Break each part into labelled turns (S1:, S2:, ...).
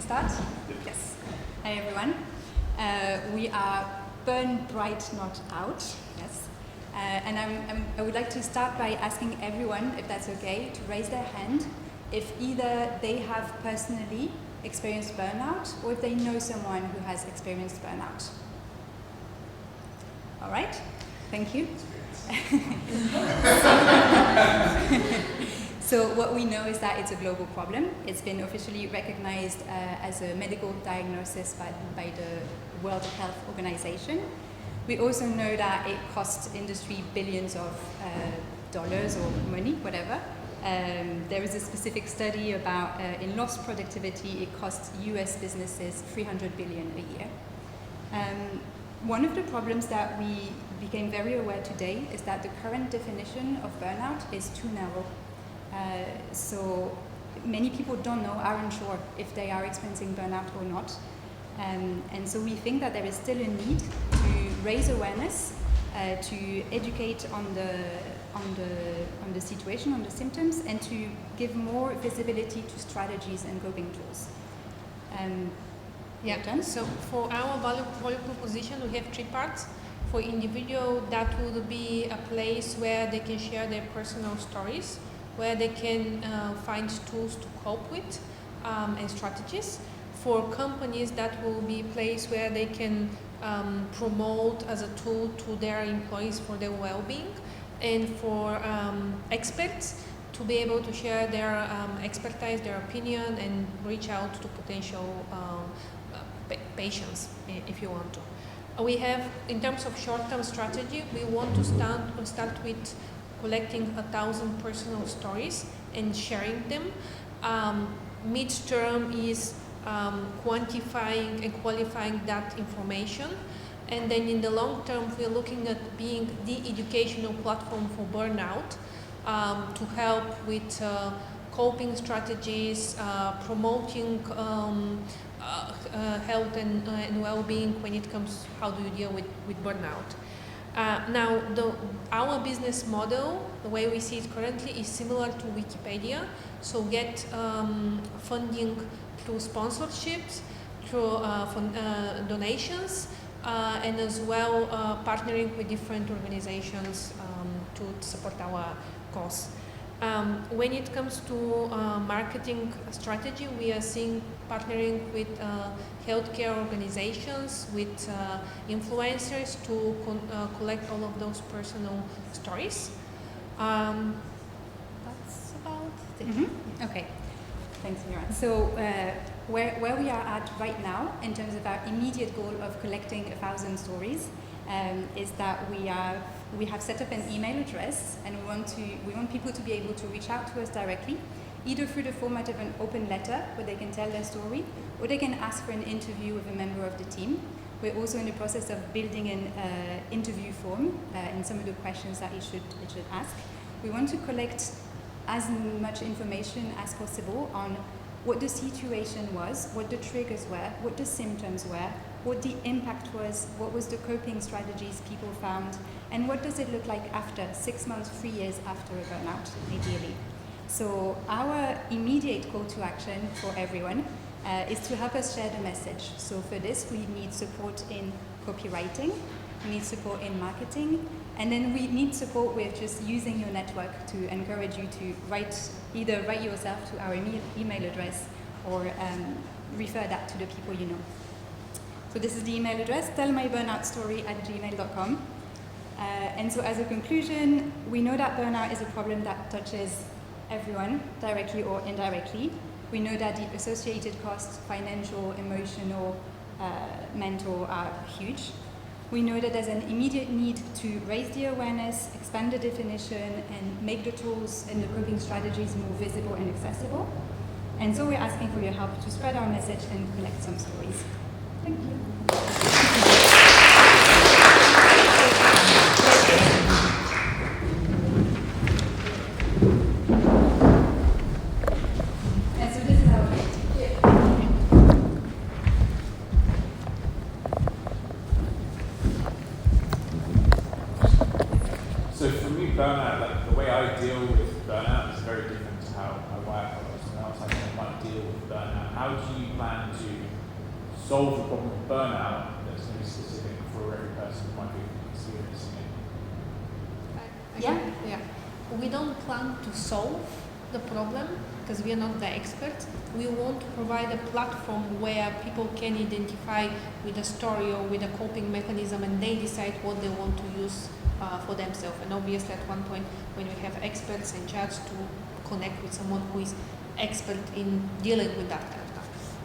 S1: start? Yes. Hi everyone. We are burn bright, not out. Yes. And I would like to start by asking everyone, if that's okay, to raise their hand if either they have personally experienced burnout or if they know someone who has experienced burnout. All right. Thank you. So what we know is that it's a global problem. It's been officially recognized as a medical diagnosis by the World Health Organization. We also know that it costs industry billions of dollars or money, whatever. There is a specific study about in lost productivity, it costs US businesses $300 billion a year. One of the problems that we became very aware today is that the current definition of burnout is too narrow. So many people don't know, aren't sure if they are experiencing burnout or not. And so we think that there is still a need to raise awareness, to educate on the situation, on the symptoms, and to give more visibility to strategies and coping tools.
S2: So for our value proposition, we have three parts. For individual, that would be a place where they can share their personal stories, where they can find tools to cope with and strategies. For companies, that will be a place where they can promote as a tool to their employees for their well-being. And for experts, to be able to share their expertise, their opinion, and reach out to potential patients, if you want to. We have, in terms of short-term strategy, we want to start with collecting 1,000 personal stories and sharing them. Mid-term is quantifying and qualifying that information. And then in the long term, we're looking at being the educational platform for burnout to help with coping strategies, promoting health and well-being when it comes how do you deal with burnout. Now, our business model, the way we see it currently, is similar to Wikipedia. So get funding through sponsorships, through donations, and as well partnering with different organizations to support our cause. When it comes to marketing strategy, we are seeing partnering with healthcare organizations, with influencers to collect all of those personal stories. That's about it.
S1: Mm-hmm. Okay, thanks, Mira. So where we are at right now, in terms of our immediate goal of collecting 1,000 stories, is that we have set up an email address, and we want people to be able to reach out to us directly, either through the format of an open letter where they can tell their story, or they can ask for an interview with a member of the team. We're also in the process of building an interview form and some of the questions that it should ask. We want to collect as much information as possible on what the situation was, what the triggers were, what the symptoms were, what the impact was, what was the coping strategies people found, and what does it look like after 6 months, 3 years after a burnout, ideally. So our immediate call to action for everyone is to help us share the message. So for this, we need support in copywriting, we need support in marketing, and then we need support with just using your network to encourage you to either write yourself to our email address or refer that to the people you know. So this is the email address, tellmyburnoutstory@gmail.com. And so as a conclusion, we know that burnout is a problem that touches everyone, directly or indirectly. We know that the associated costs, financial, emotional, mental, are huge. We know that there's an immediate need to raise the awareness, expand the definition, and make the tools and the coping strategies more visible and accessible. And so we're asking for your help to spread our message and collect some stories. Thank you. And so this is our
S3: So for me, burnout, like the way I deal with burnout is very different to how my wife or someone else I might deal with burnout. How do do you plan to solve the problem of burnout that's going to be specific for every person who might be experiencing it?
S2: Yeah. We don't plan to solve the problem because we are not the experts. We want to provide a platform where people can identify with a story or with a coping mechanism, and they decide what they want to use for themselves. And obviously, at one point, when we have experts and judges to connect with someone who is expert in dealing with that kind of stuff.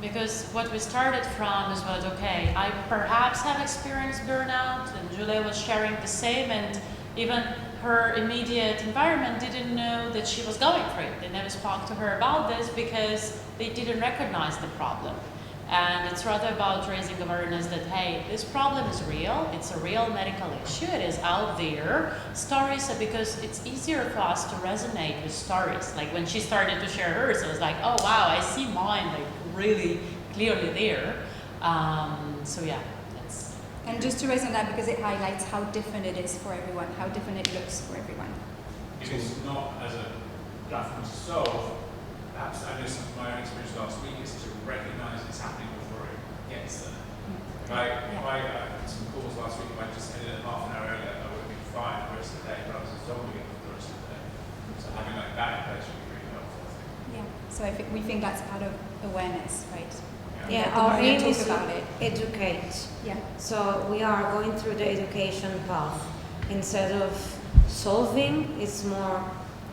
S4: Because what we started from is what, okay, I perhaps have experienced burnout, and Julia was sharing the same, and even her immediate environment didn't know that she was going through it. They never spoke to her about this because they didn't recognize the problem. And it's rather about raising awareness that, hey, this problem is real, it's a real medical issue, it is out there. Stories, because it's easier for us to resonate with stories. Like when she started to share hers, I was like, oh wow, I see mine like really clearly there. So yeah.
S1: And just to raise on that, because it highlights how different it is for everyone, how different it looks for everyone.
S3: Because not as a platform to solve, perhaps I know some of my own experience last week is to recognise it's happening before it gets there. If I had some calls last week, if I just ended it half an hour earlier, I would have been fine the rest of the day, but I was resolving it for the rest of the day. So having like that in place would be really helpful, I think.
S1: Yeah, so we think that's part of awareness, right?
S5: Yeah, our aim is to
S1: about it.
S5: educate.
S1: Yeah.
S5: So we are going through the education path. Instead of solving, it's more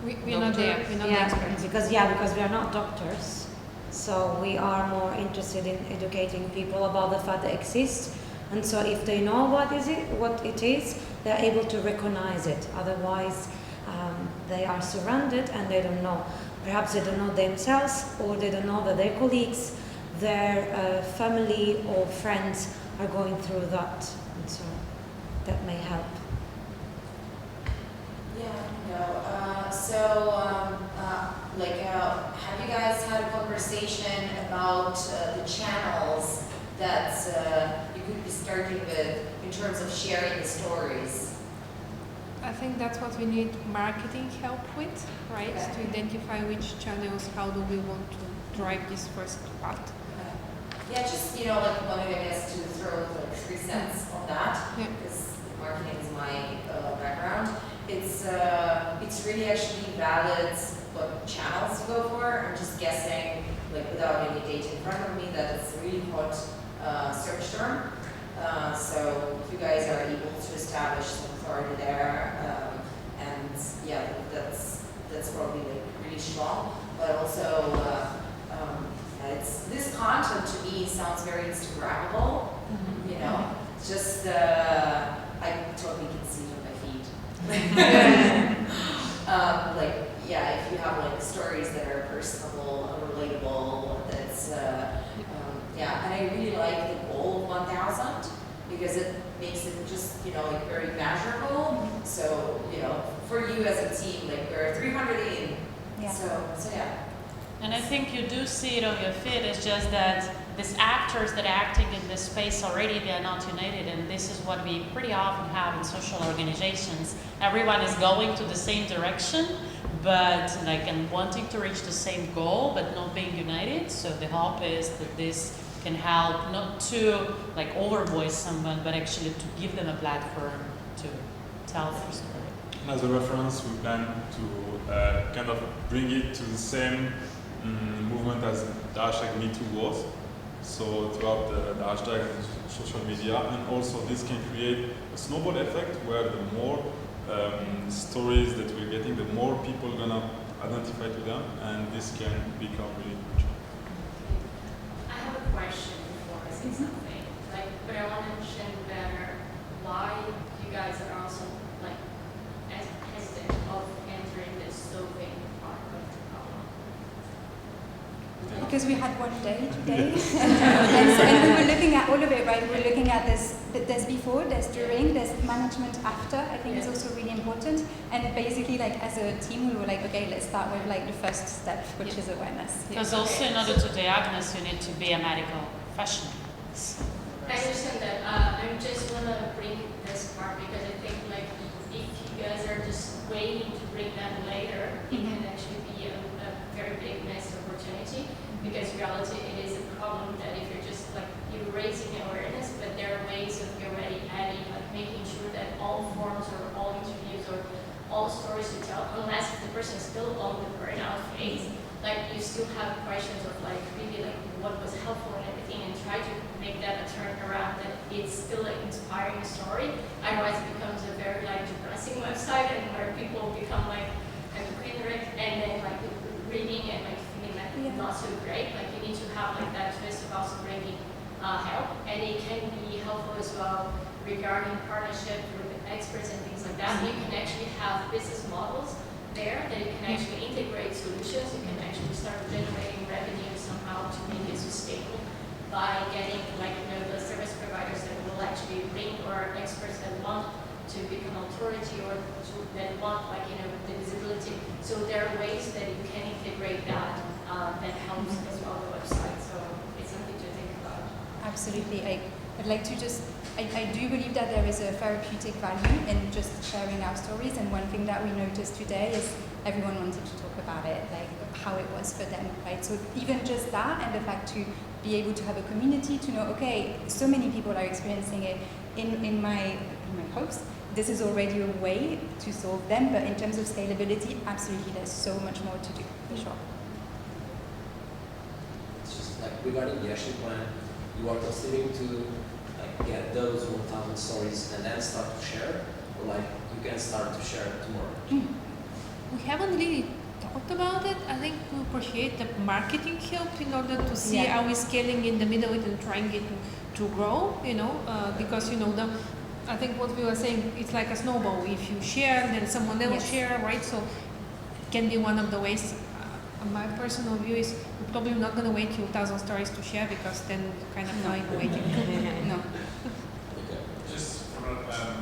S2: We're not there, we're not the experts.
S5: Because we are not doctors. So we are more interested in educating people about the fact that it exists. And so if they know what it is, they're able to recognize it. Otherwise, they are surrounded and they don't know. Perhaps they don't know themselves, or they don't know that their colleagues, their family or friends are going through that, and so that may help.
S6: Have you guys had a conversation about the channels that you could be starting with in terms of sharing the stories?
S2: I think that's what we need marketing help with, right?
S6: Okay.
S2: To identify which channels, how do we want to drive this first part.
S6: Yeah, just, wanted, I guess, to throw 3 cents on that, because marketing is my background. It's really actually valid what channels to go for. I'm just guessing, without any data in front of me, that it's a really hot search term. So if you guys are able to establish some authority there, and yeah, that's probably really strong. But also, this content to me sounds very Instagrammable. It's just I totally can see it on my feed. If you have stories that are personable, relatable, that's and I really like the goal of 1,000 because it makes it just very measurable. So for you as a team, we're 300 in.
S1: Yeah.
S6: So yeah.
S4: And I think you do see it on your feed. It's just that these actors that are acting in this space already, they are not united, and this is what we pretty often have in social organizations. Everyone is going to the same direction, but and wanting to reach the same goal, but not being united. So the hope is that this can help not to overvoice someone, but actually to give them a platform to tell their story.
S7: As a reference, we plan to kind of bring it to the same movement as the hashtag #MeToo was. So throughout the hashtag and social media, and also this can create a snowball effect where the more stories that we're getting, the more people are gonna identify to them, and this can become really huge.
S8: I have a question before I say something. But I want to understand better why you guys are also as hesitant of entering this solving part of the problem.
S1: Because we had one day today, and we were looking at all of it, right? We're looking at there's before, there's during, there's management after. I think is also really important. And basically, as a team, we were okay, let's start with the first step, which is awareness.
S4: Because also in order to diagnose, you need to be a medical professional.
S8: I understand that. I just want to bring this part because I think if you guys are just waiting to bring that later, it can actually be a very big missed opportunity. because in reality it is a problem that if you're just like, you're raising awareness, but there are ways of already adding, like making sure that all forms or all interviews or all stories you tell, unless the person is still on the burnout phase, like you still have questions of like really like what was helpful and everything, and try to make that a turnaround that it's still an inspiring story. Otherwise it becomes a very like depressing website, and where people become like hypochondriac and then like reading and like feeling like not so great. Like you need to have like that twist of also bringing help, and it can be helpful as well regarding partnership with experts and things like that. You can actually have business models there that you can actually integrate solutions. You can actually start generating revenue somehow to make it sustainable by getting like the service providers that will actually bring, or experts that want to become authority, or that want like the visibility. So there are ways that you can integrate that that helps as well the website. So it's something to think about.
S1: Absolutely. I'd like to just, I do believe that there is a therapeutic value in just sharing our stories, and one thing that we noticed today is everyone wanted to talk about it, like how it was for them, right? So even just that, and the fact to be able to have a community, to know, okay, so many people are experiencing it in my post. This is already a way to solve them, but in terms of scalability, absolutely, there's so much more to do, for sure.
S9: It's just like regarding the action plan, you are considering to like get those 1,000 stories and then start to share, or like you can start to share tomorrow?
S2: We haven't really talked about it. I think we appreciate the marketing help in order to see how we're scaling in the middle and trying it to grow, because I think what we were saying, it's like a snowball. If you share, then someone else share, right? So it can be one of the ways. My personal view is we're probably not going to wait till 1,000 stories to share, because then we're kind of like waiting. No.
S3: Just from a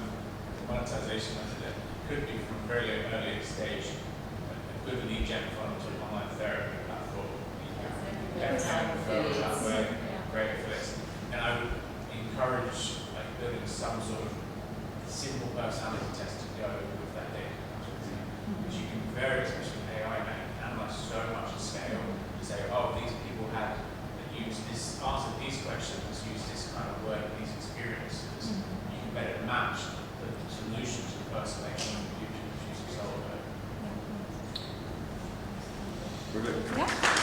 S3: monetization method, it could be from a very early stage, a good lead gen funnel to an online therapy platform. Get referrals that way, great affiliates. And I would encourage like building some sort of simple personality test to go with that data, which you can vary, especially with AI now. So much at scale to say, oh, these people had used this, answered these questions, used this kind of word, these experiences. You can better match the solution to the person they want to use to solve it.
S7: Brilliant.
S1: Yeah.